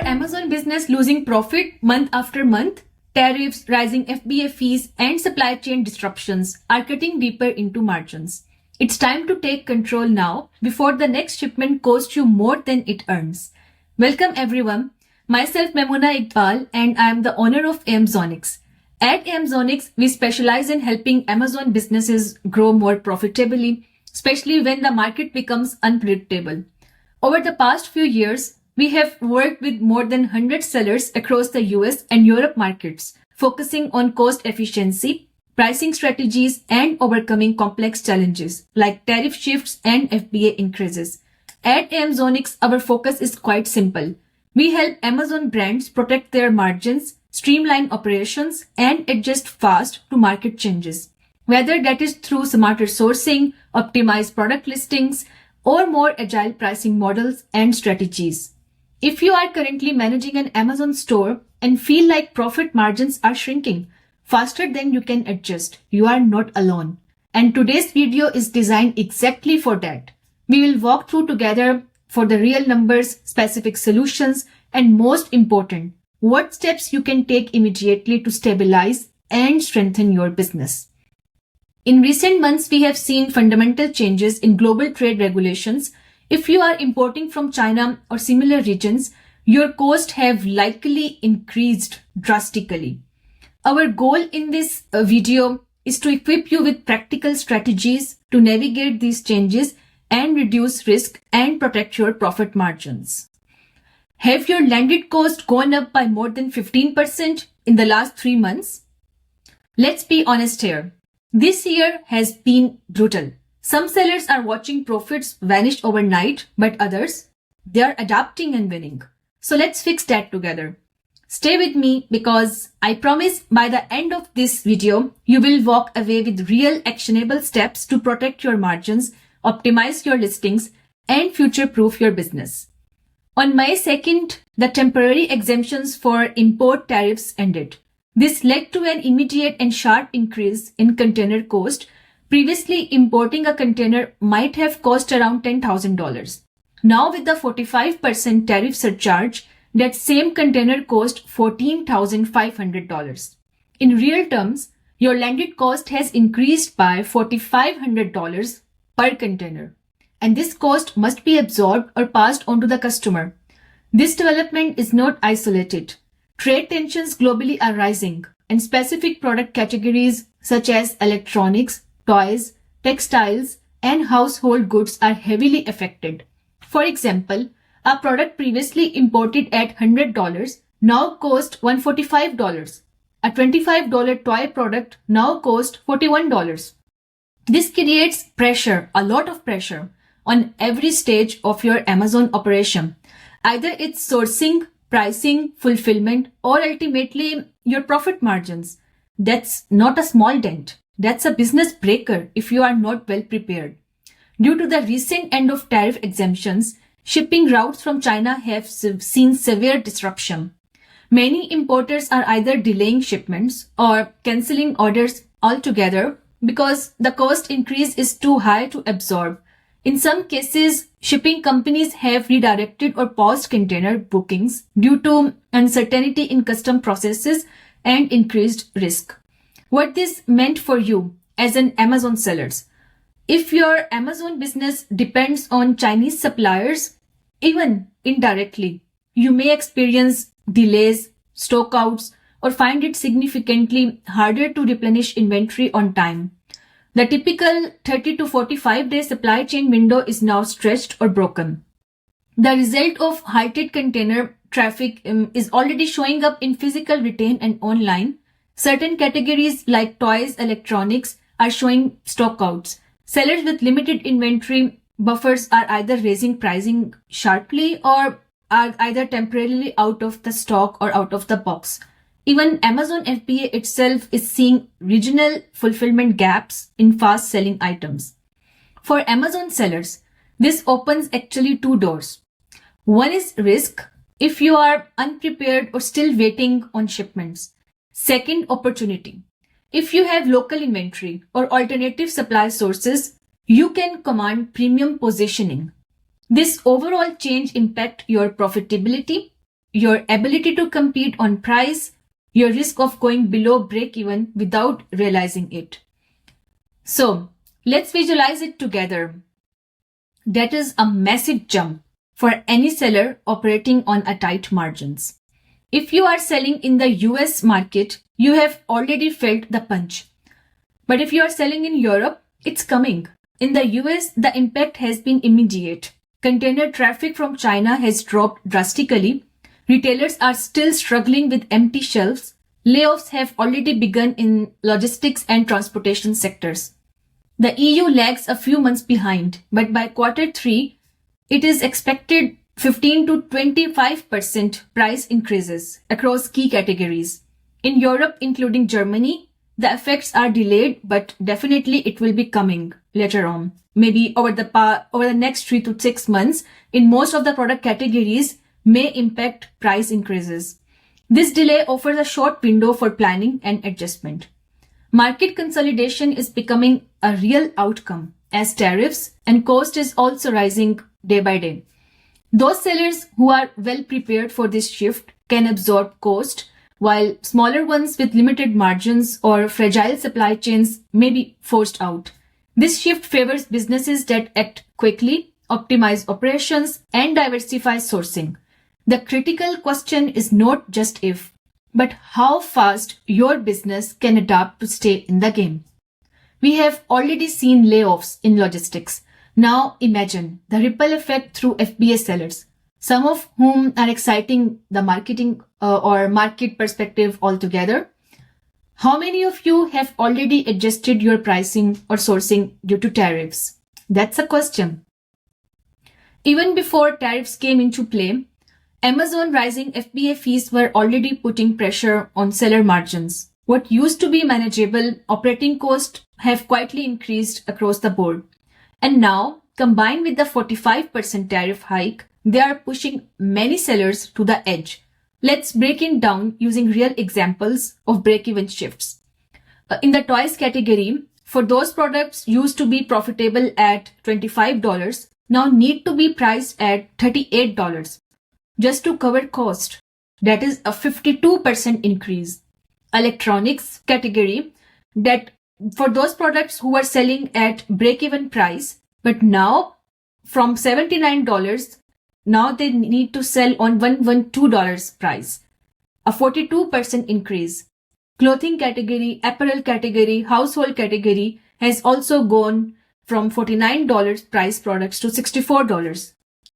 Amazon business losing profit month after month? Tariffs, rising FBA fees, and supply chain disruptions are cutting deeper into margins. It's time to take control now before the next shipment costs you more than it earns. Welcome everyone. Myself Memuna Iqbal and I am the owner of Amazonics. At Amazonics, we specialize in helping Amazon businesses grow more profitably, especially when the market becomes unpredictable. Over the past few years, we have worked with more than 100 sellers across the US and Europe markets, focusing on cost efficiency, pricing strategies, and overcoming complex challenges like tariff shifts and FBA increases. At Amazonics, our focus is quite simple. We help Amazon brands protect their margins, streamline operations, and adjust fast to market changes. Whether that is through smarter sourcing, optimized product listings, or more agile pricing models and strategies. If you are currently managing an Amazon store and feel like profit margins are shrinking faster than you can adjust, you are not alone. And today's video is designed exactly for that. We will walk through together for the real numbers, specific solutions, and most important, what steps you can take immediately to stabilize and strengthen your business. In recent months, we have seen fundamental changes in global trade regulations. If you are importing from China or similar regions, your costs have likely increased drastically. Our goal in this video is to equip you with practical strategies to navigate these changes and reduce risk and protect your profit margins. Have your landed cost gone up by more than 15% in the last 3 months? Let's be honest here. This year has been brutal. Some sellers are watching profits vanish overnight, but others, they are adapting and winning. So let's fix that together. Stay with me because I promise by the end of this video, you will walk away with real actionable steps to protect your margins, optimize your listings, and future-proof your business. On May 2nd, the temporary exemptions for import tariffs ended. This led to an immediate and sharp increase in container cost. Previously, importing a container might have cost around $10,000. Now with the 45% tariff surcharge, that same container cost $14,500. In real terms, your landed cost has increased by $4,500 per container. And this cost must be absorbed or passed on to the customer. This development is not isolated. Trade tensions globally are rising, and specific product categories such as electronics, toys, textiles, and household goods are heavily affected. For example, a product previously imported at $100 now costs $145. A $25 toy product now costs $41. This creates pressure, a lot of pressure, on every stage of your Amazon operation. Either it's sourcing, pricing, fulfillment, or ultimately your profit margins. That's not a small dent. That's a business breaker if you are not well prepared. Due to the recent end of tariff exemptions, shipping routes from China have seen severe disruption. Many importers are either delaying shipments or canceling orders altogether because the cost increase is too high to absorb. In some cases, shipping companies have redirected or paused container bookings due to uncertainty in custom processes and increased risk. What this meant for you as an Amazon sellers. If your Amazon business depends on Chinese suppliers, even indirectly, you may experience delays, stockouts, or find it significantly harder to replenish inventory on time. The typical 30 to 45 day supply chain window is now stretched or broken. The result of halted container traffic is already showing up in physical retail and online. Certain categories like toys, electronics are showing stockouts. Sellers with limited inventory buffers are either raising pricing sharply or are either temporarily out of the stock or out of the box. Even Amazon FBA itself is seeing regional fulfillment gaps in fast-selling items. For Amazon sellers, this opens actually 2 doors. One is risk if you are unprepared or still waiting on shipments. Second, opportunity. If you have local inventory or alternative supply sources, you can command premium positioning. This overall change impacts your profitability, your ability to compete on price, your risk of going below break even without realizing it. So let's visualize it together. That is a massive jump for any seller operating on a tight margins. If you are selling in the US market, you have already felt the punch. But if you are selling in Europe, it's coming. In the US, the impact has been immediate. Container traffic from China has dropped drastically. Retailers are still struggling with empty shelves. Layoffs have already begun in logistics and transportation sectors. The EU lags a few months behind, but by Q3, it is expected 15 to 25% price increases across key categories. In Europe, including Germany, the effects are delayed, but definitely it will be coming later on. Maybe over the next 3 to 6 months, in most of the product categories may impact price increases. This delay offers a short window for planning and adjustment. Market consolidation is becoming a real outcome as tariffs and cost is also rising day by day. Those sellers who are well prepared for this shift can absorb cost, while smaller ones with limited margins or fragile supply chains may be forced out. This shift favors businesses that act quickly, optimize operations, and diversify sourcing. The critical question is not just if, but how fast your business can adapt to stay in the game. We have already seen layoffs in logistics. Now imagine the ripple effect through FBA sellers, some of whom are exciting the marketing or market perspective altogether. How many of you have already adjusted your pricing or sourcing due to tariffs? That's a question. Even before tariffs came into play, Amazon rising FBA fees were already putting pressure on seller margins. What used to be manageable operating costs have quietly increased across the board. And now, combined with the 45% tariff hike, they are pushing many sellers to the edge. Let's break it down using real examples of break-even shifts. In the toys category, for those products used to be profitable at $25, now need to be priced at $38 just to cover cost. That is a 52% increase. Electronics category, that for those products who were selling at break-even price, but now from $79, now they need to sell on $112 price, a 42% increase. Clothing category, apparel category, household category has also gone from $49 price products to $64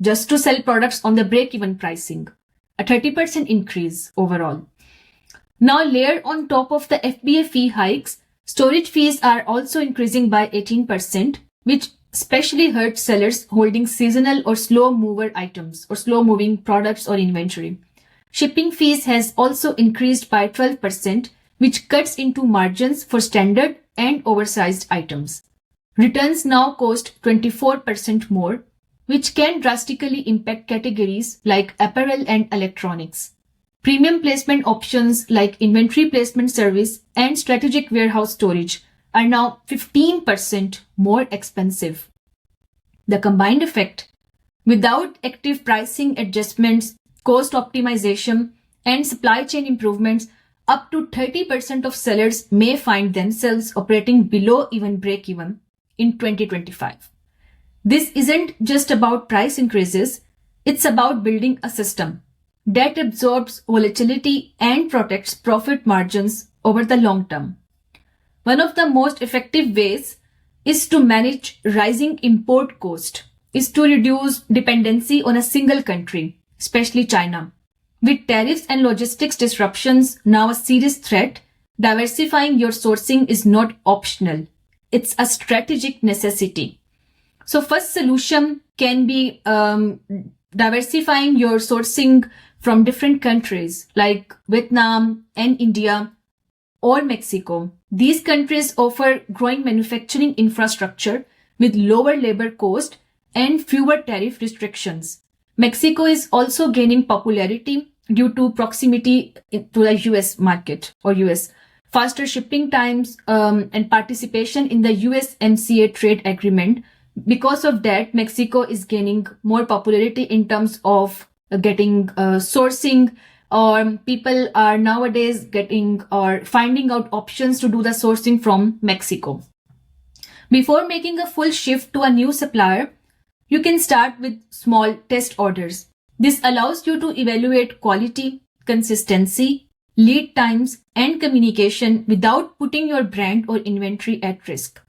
just to sell products on the break-even pricing, a 30% increase overall. Now layer on top of the FBA fee hikes, storage fees are also increasing by 18%, which especially hurts sellers holding seasonal or slow mover items or slow moving products or inventory. Shipping fees has also increased by 12%, which cuts into margins for standard and oversized items. Returns now cost 24% more, which can drastically impact categories like apparel and electronics. Premium placement options like inventory placement service and strategic warehouse storage are now 15% more expensive. The combined effect, without active pricing adjustments, cost optimization, and supply chain improvements, up to 30% of sellers may find themselves operating below even break-even in 2025. This isn't just about price increases, it's about building a system that absorbs volatility and protects profit margins over the long term. One of the most effective ways is to manage rising import cost, is to reduce dependency on a single country, especially China. With tariffs and logistics disruptions now a serious threat, diversifying your sourcing is not optional. It's a strategic necessity. So first solution can be diversifying your sourcing from different countries like Vietnam and India or Mexico. These countries offer growing manufacturing infrastructure with lower labor cost and fewer tariff restrictions. Mexico is also gaining popularity due to proximity to the US market or US. Faster shipping times and participation in the USMCA trade agreement. Because of that, Mexico is gaining more popularity in terms of getting sourcing, or people are nowadays getting or finding out options to do the sourcing from Mexico. Before making a full shift to a new supplier, you can start with small test orders. This allows you to evaluate quality, consistency, lead times, and communication without putting your brand or inventory at risk.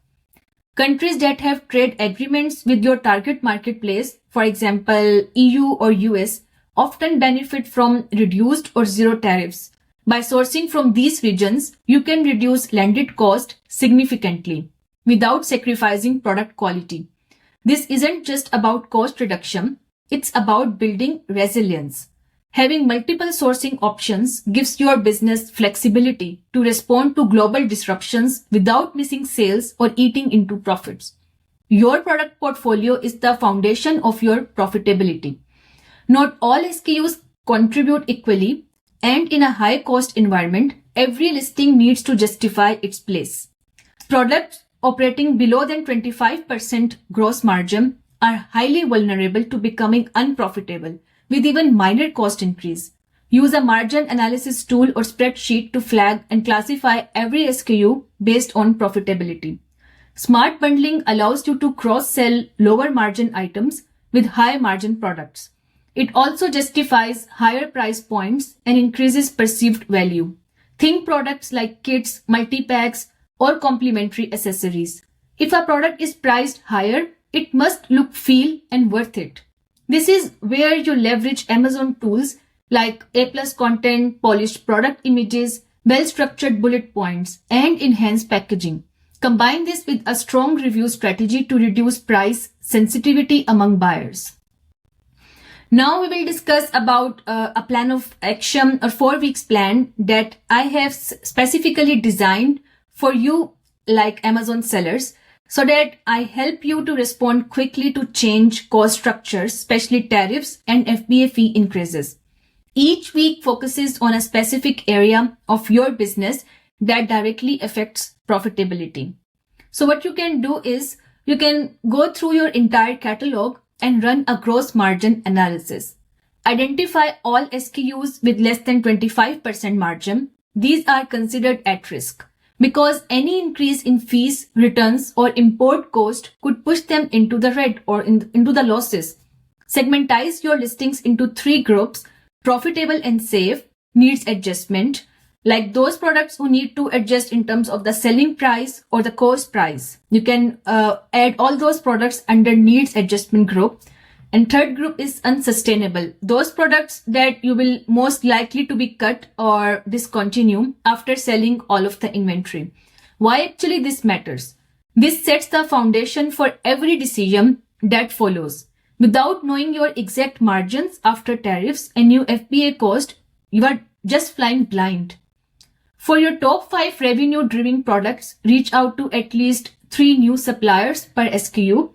Countries that have trade agreements with your target marketplace, for example, EU or US, often benefit from reduced or zero tariffs. By sourcing from these regions, you can reduce landed cost significantly without sacrificing product quality. This isn't just about cost reduction, it's about building resilience. Having multiple sourcing options gives your business flexibility to respond to global disruptions without missing sales or eating into profits. Your product portfolio is the foundation of your profitability. Not all SKUs contribute equally, and in a high-cost environment, every listing needs to justify its place. Products operating below than 25% gross margin are highly vulnerable to becoming unprofitable with even minor cost increase. Use a margin analysis tool or spreadsheet to flag and classify every SKU based on profitability. Smart bundling allows you to cross-sell lower margin items with high margin products. It also justifies higher price points and increases perceived value. Think products like kits, multi-packs, or complementary accessories. If a product is priced higher, it must look, feel, and worth it. This is where you leverage Amazon tools like A+ content, polished product images, well-structured bullet points, and enhanced packaging. Combine this with a strong review strategy to reduce price sensitivity among buyers. Now we will discuss about a plan of action, a 4 weeks plan that I have specifically designed for you like Amazon sellers, so that I help you to respond quickly to change cost structures, especially tariffs and FBA fee increases. Each week focuses on a specific area of your business that directly affects profitability. So what you can do is you can go through your entire catalog and run a gross margin analysis. Identify all SKUs with less than 25% margin. These are considered at risk, because any increase in fees, returns, or import cost could push them into the red or into the losses. Segmentize your listings into 3 groups: profitable and safe, needs adjustment, like those products who need to adjust in terms of the selling price or the cost price. You can add all those products under needs adjustment group. And third group is unsustainable. Those products that you will most likely to be cut or discontinue after selling all of the inventory. Why actually this matters? This sets the foundation for every decision that follows. Without knowing your exact margins after tariffs and new FBA cost, you are just flying blind. For your top 5 revenue-driven products, reach out to at least 3 new suppliers per SKU.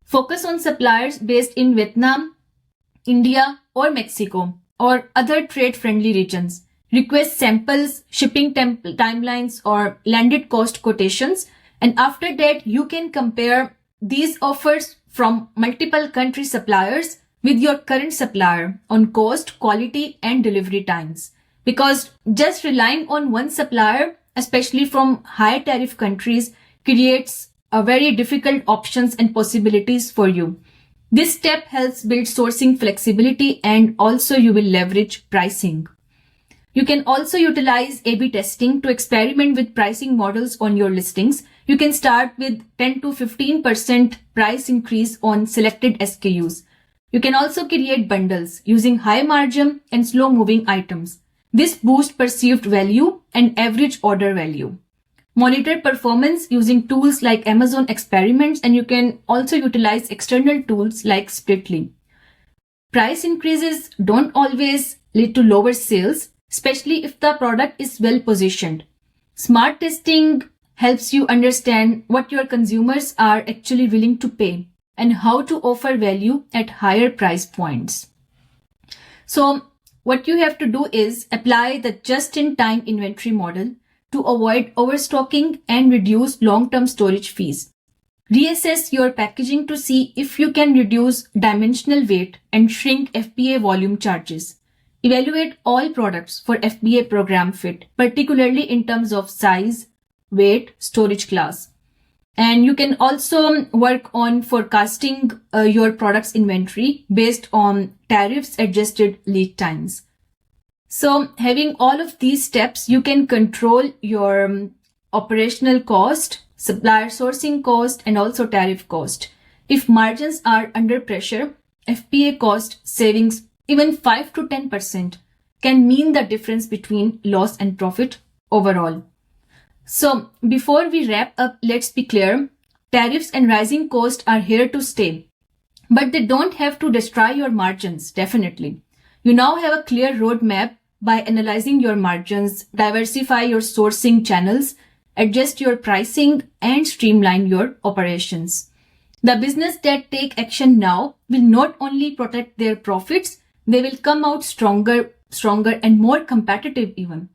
Focus on suppliers based in Vietnam, India, or Mexico, or other trade-friendly regions. Request samples, shipping timelines, or landed cost quotations. And after that, you can compare these offers from multiple country suppliers with your current supplier on cost, quality, and delivery times. Because just relying on one supplier, especially from high tariff countries, creates a very difficult options and possibilities for you. This step helps build sourcing flexibility, and also you will leverage pricing. You can also utilize A/B testing to experiment with pricing models on your listings. You can start with 10 to 15% price increase on selected SKUs. You can also create bundles using high margin and slow moving items. This boosts perceived value and average order value. Monitor performance using tools like Amazon Experiments, and you can also utilize external tools like Splitly. Price increases don't always lead to lower sales, especially if the product is well positioned. Smart testing helps you understand what your consumers are actually willing to pay and how to offer value at higher price points. So what you have to do is apply the just-in-time inventory model to avoid overstocking and reduce long-term storage fees. Reassess your packaging to see if you can reduce dimensional weight and shrink FBA volume charges. Evaluate all products for FBA program fit, particularly in terms of size, weight, storage class. And you can also work on forecasting your product's inventory based on tariffs adjusted lead times. So having all of these steps, you can control your operational cost, supplier sourcing cost, and also tariff cost. If margins are under pressure, FBA cost savings, even 5 to 10%, can mean the difference between loss and profit overall. So before we wrap up, let's be clear. Tariffs and rising costs are here to stay, but they don't have to destroy your margins, definitely. You now have a clear roadmap by analyzing your margins, diversify your sourcing channels, adjust your pricing, and streamline your operations. The business that take action now will not only protect their profits, they will come out stronger and more competitive even.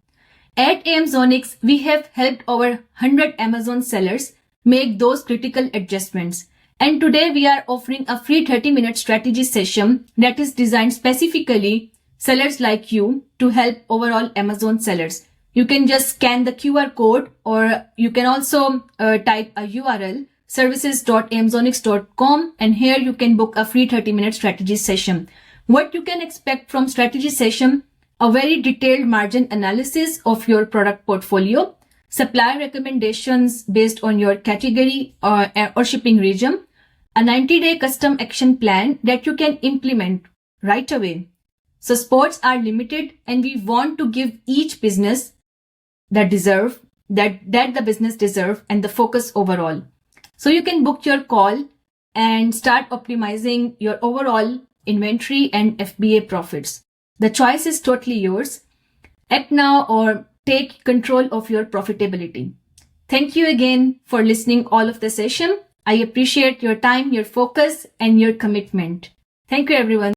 At Amazonics, we have helped over 100 Amazon sellers make those critical adjustments. And today we are offering a free 30-minute strategy session that is designed specifically sellers like you to help overall Amazon sellers. You can just scan the QR code, or you can also type a URL, services.amazonics.com, and here you can book a free 30-minute strategy session. What you can expect from strategy session: a very detailed margin analysis of your product portfolio, supplier recommendations based on your category or shipping region, a 90-day custom action plan that you can implement right away. So spots are limited, and we want to give each business that the business deserve and the focus overall. So you can book your call and start optimizing your overall inventory and FBA profits. The choice is totally yours. Act now or take control of your profitability. Thank you again for listening all of the session. I appreciate your time, your focus, and your commitment. Thank you, everyone.